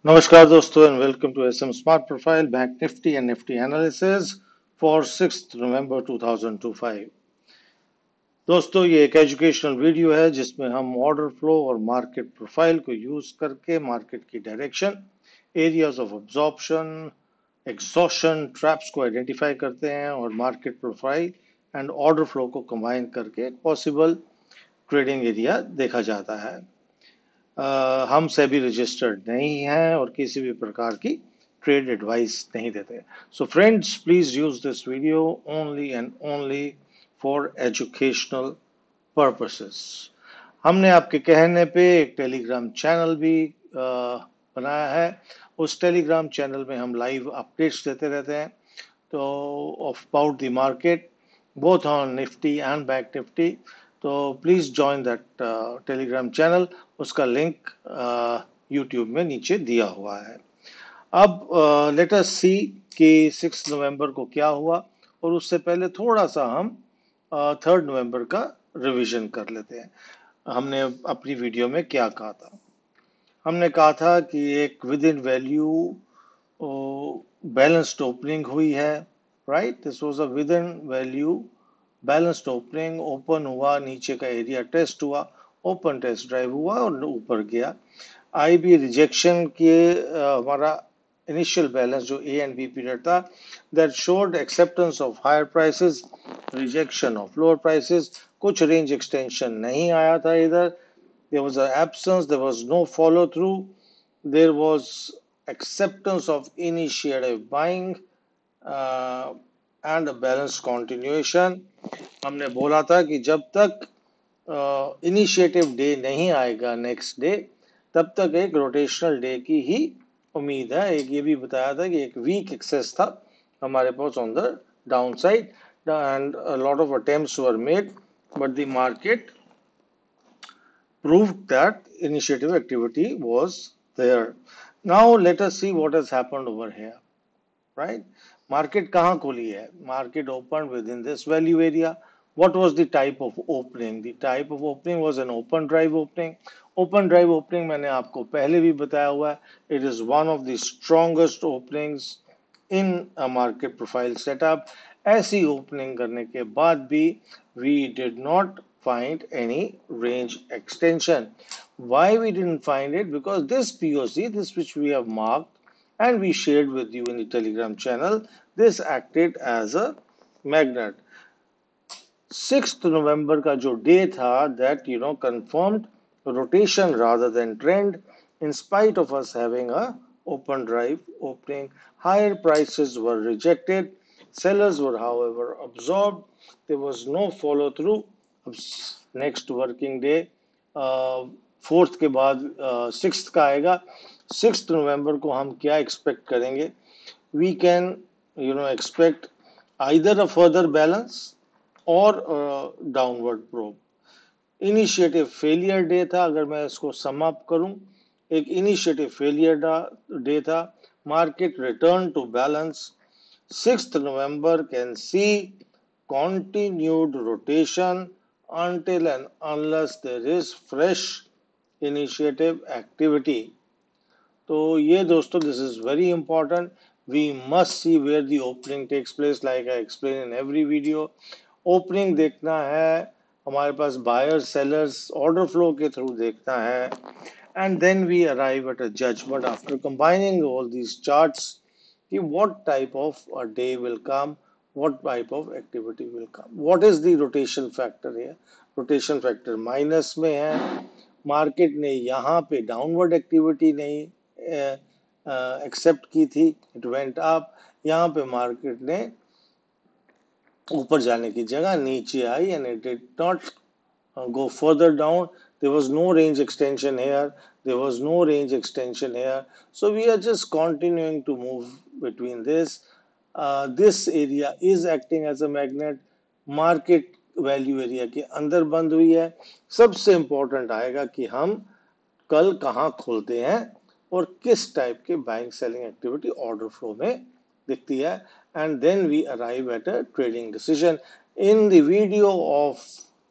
नमस्कार दोस्तों and welcome to SM smart profile bank nifty and nifty analysis for 6th November 2025। दोस्तों ये एक एजुकेशनल वीडियो है जिसमें हम ऑर्डर फ्लो और मार्केट प्रोफाइल को यूज करके मार्केट की direction, areas of absorption, exhaustion, traps को आइडेंटिफाई करते हैं और market profile and order flow को कंबाइन करके एक पॉसिबल ट्रेडिंग एरिया देखा जाता है। हम सेबी रजिस्टर्ड नहीं हैं और किसी भी प्रकार की ट्रेड एडवाइस नहीं देते। So friends, please use this video only and only for educational purposes. हमने आपके कहने पे एक टेलीग्राम चैनल भी बनाया है। उस टेलीग्राम चैनल में हम लाइव अपडेट्स देते रहते हैं तो of about the market both on Nifty and Bank Nifty. तो please join that Telegram channel. उसका लिंक यूट्यूब में नीचे दिया हुआ है। अब लेट अस सी कि 6 नवंबर को क्या हुआ और उससे पहले थोड़ा सा हम 3 नवंबर का रिवीजन कर लेते हैं। हमने अपनी वीडियो में क्या कहा था? हमने कहा था कि एक with in value balanced opening हुई है, right? This was a with in value balanced opening. Open हुआ, नीचे का एरिया टेस्ट हुआ, ओपन टेस्ट ड्राइव हुआ और ऊपर गया। आईबी रिजेक्शन के हमारा इनिशियल बैलेंस जो ए एंड बी पीरियड था, that showed acceptance of higher prices, rejection of lower prices. कुछ रेंज एक्सटेंशन नहीं आया था इधर। There was an absence, there was no follow through, there was acceptance of initiative buying and a balanced continuation. हमने बोला था कि जब तक इनिशिएटिव डे नहीं आएगा नेक्स्ट डे, तब तक एक रोटेशनल डे की ही उम्मीद है। एक ये भी बताया था कि एक वीक एक्सेस था हमारे pass on the down side and lot of attempts were made but the market proved that initiative activity was there. Now let us see what has happened over here, right? Market kahan khuli hai? Market opened within this value area. What was the type of opening? The type of opening was an open drive opening. Open drive opening मैंने आपको पहले भी बताया हुआ है. It is one of the strongest openings in a market profile setup. ऐसी opening करने के बाद भी we did not find any range extension. Why we didn't find it? Because this POC, this which we have marked and we shared with you in the Telegram channel, this acted as a magnet. 6th November का जो day था, that confirmed rotation rather than trend in spite of us having a open drive opening. Higher prices were rejected, sellers were however absorbed, there was no follow through. Next working day 4th के बाद 6th का आएगा। 6th नवंबर को हम क्या expect करेंगे? We can expect either a further balance और downward probe. Initiative failure day था, अगर मैं इसको सम अप करूं, एक इनिशिएटिव फेलियर डे था। Market return to balance. 6th November can see continued rotation until and unless there is fresh initiative activity. तो ये दोस्तों, this is very important. We must see where the opening takes place, like I explain in every video. Opening देखना है, हमारे पास buyers, sellers, order flow के through देखना है, and then we arrive at a judgment after combining all these charts कि what type of a day will come, what type of activity will come. What is the rotation factor here? Rotation factor minus में है। Market ने यहाँ पे downward activity नहीं accept की थी, it went up. यहाँ पे मार्केट ने ऊपर जाने की जगह नीचे आई and it did not go further down. There was no range extension here, there was no range extension here, so we are just continuing to move between this. This area is acting as a magnet. Market value area के अंदर बंद हुई है। सबसे important आएगा कि हम कल कहाँ खोलते हैं और किस टाइप के buying selling activity order flow में दिखती है, and then we arrive at a trading decision. In the video of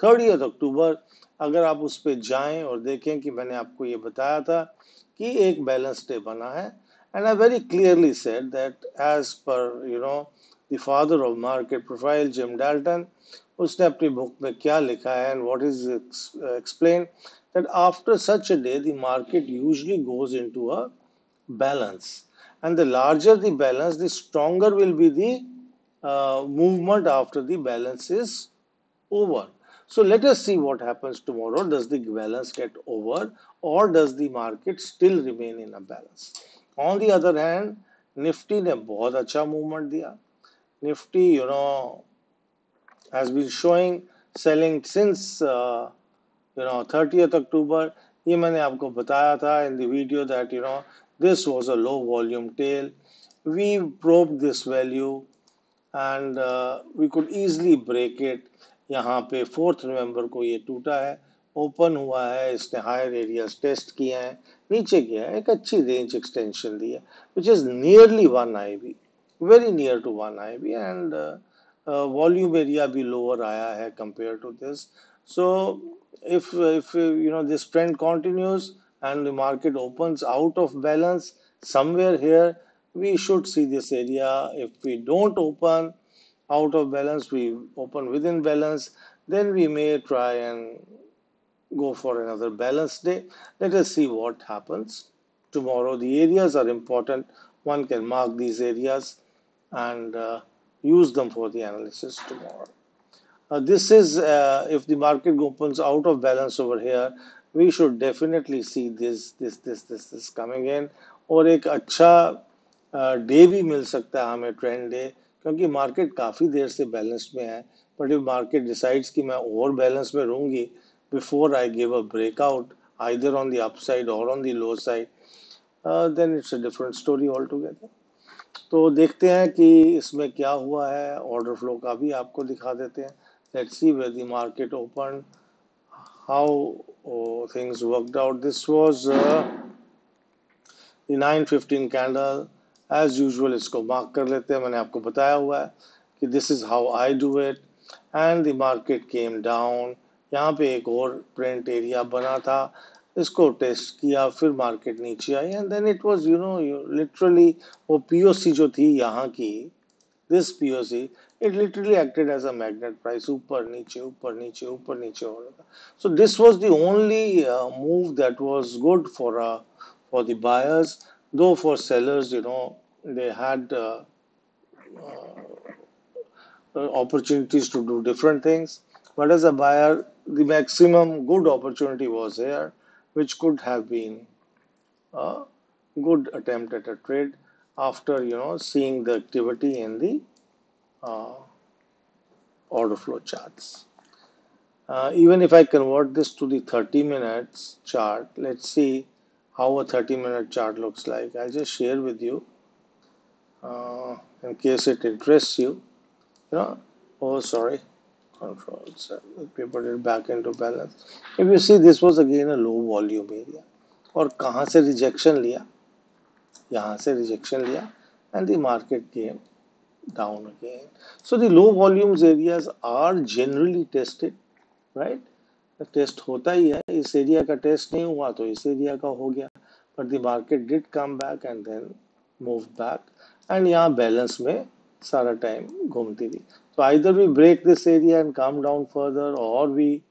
30th October, अगर आप उस पर जाएं और देखें कि मैंने आपको ये बताया था कि एक बैलेंस डे बना है. And I very clearly said that as per the father of market profile, Jim Dalton, उसने अपनी बुक में क्या लिखा है and what is explained, that after such a day the market usually goes into a balance, and the larger the balance, the stronger will be the movement after the balance is over. So let us see what happens tomorrow. Does the balance get over, or does the market still remain in a balance? On the other hand, Nifty ने बहुत अच्छा movement दिया. Nifty, has been showing selling since 30th October. ये मैंने आपको बताया था in the video that this was a low volume tail. We probed this value and we could easily break it. यहाँ पे 4th नवंबर को ये टूटा है, ओपन हुआ है, इसने हायर एरियाज टेस्ट किए हैं, नीचे गया है, एक अच्छी रेंज एक्सटेंशन दी है, which is nearly 1 IB, very near to 1 IB, and volume area भी lower आया है compared to this. So if this trend continues and the market opens out of balance somewhere here, we should see this area. If we don't open out of balance, we open within balance, then we may try and go for another balance day. Let us see what happens tomorrow. The areas are important. One can mark these areas and use them for the analysis tomorrow. This is if the market opens out of balance over here, we should definitely see this coming in, और एक अच्छा day भी मिल सकता है हमें, trend day, क्योंकि market काफी देर से बैलेंस में है. बट इफ मार्केट डिसाइड्स कि मैं और बैलेंस में रहूंगी before I give a breakout either on the upside or on the low side, then it's a different story altogether. तो देखते हैं कि इसमें क्या हुआ है. ऑर्डर फ्लो का भी आपको दिखा देते हैं. Let's see where the market opened, how things worked out. This was the 9:15 candle. As usual इसको मार्क कर लेते हैं. मैंने आपको बताया हुआ है कि this is how I do it. And the market came down. यहाँ पे एक और प्रिंट एरिया बना था, इसको टेस्ट किया, फिर मार्केट नीचे आई, and then it was literally वो पीओसी जो थी यहाँ की, this POC, it literally acted as a magnet price, ऊपर नीचे ऊपर नीचे ऊपर नीचे हो रहा था. So this was the only move that was good for the buyers, though for sellers, they had opportunities to do different things. But as a buyer, the maximum good opportunity was here, which could have been a good attempt at a trade after seeing the activity in the uh, order flow charts. Even if I convert this to the 30 minutes chart, let's see how a 30-minute chart looks like. I'll just share with you in case it interests you. Oh, sorry. Control Z. Let me put it back into balance. If you see, this was again a low volume area. और कहाँ से rejection लिया? यहाँ से rejection लिया, and the market came down again. So the low volumes areas are generally tested, right? Test होता ही है. इस एरिया का टेस्ट नहीं हुआ तो इस एरिया का हो गया, but the market did come back and then move back, and यहाँ बैलेंस में सारा टाइम घूमती थी. तो either we break this area and come down further, और we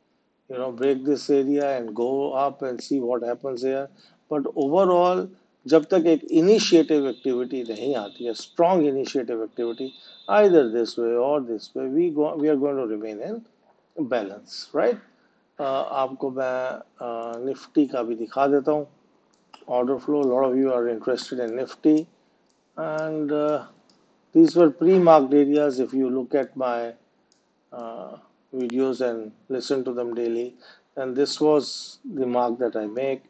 break this area and go up and see what happens here. But overall, जब तक एक इनिशिएटिव एक्टिविटी नहीं आती है, strong initiative activity, either this way or this way, we are going to remain in balance, right? आपको मैं Nifty का भी दिखा देता हूँ. Order flow, a lot of you are interested in Nifty, and these were pre-marked areas. If you look at my videos and listen to them daily, and this was the mark that I make.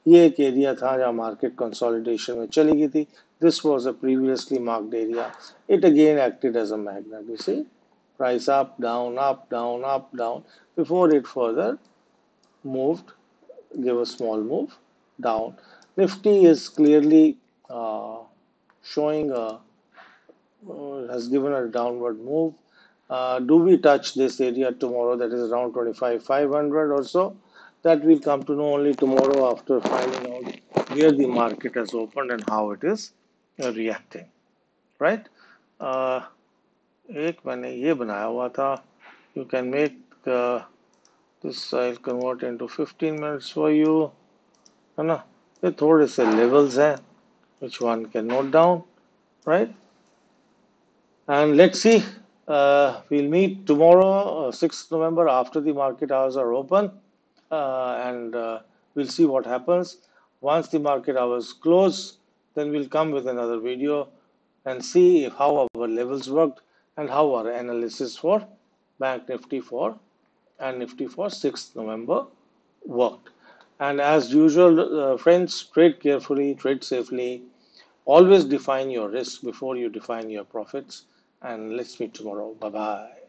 ये एक area था जहाँ market consolidation में चली गई थी. This was a previously marked area. It again acted as a magnet. You see, price up, down, up, down, up, down, before it further moved, gave a small move down. Nifty is clearly showing has given a downward move. Do we touch this area tomorrow, that is around 25,500 or so? that we'll come to know only tomorrow after finding out where the market has opened and how it is reacting, right? uh, एक मैंने ये बनाया हुआ था, you can make this, I'll convert into 15 minutes for you, है ना? ये थोड़े से levels हैं which one can note down, right? And let's see, we'll meet tomorrow, 6th November, after the market hours are open, and we'll see what happens. Once the market hours close, then we'll come with another video and see how our levels worked and how our analysis for Bank Nifty for and Nifty for 6th November worked. And as usual, friends, trade carefully, trade safely. Always define your risk before you define your profits. And let's meet tomorrow. Bye bye.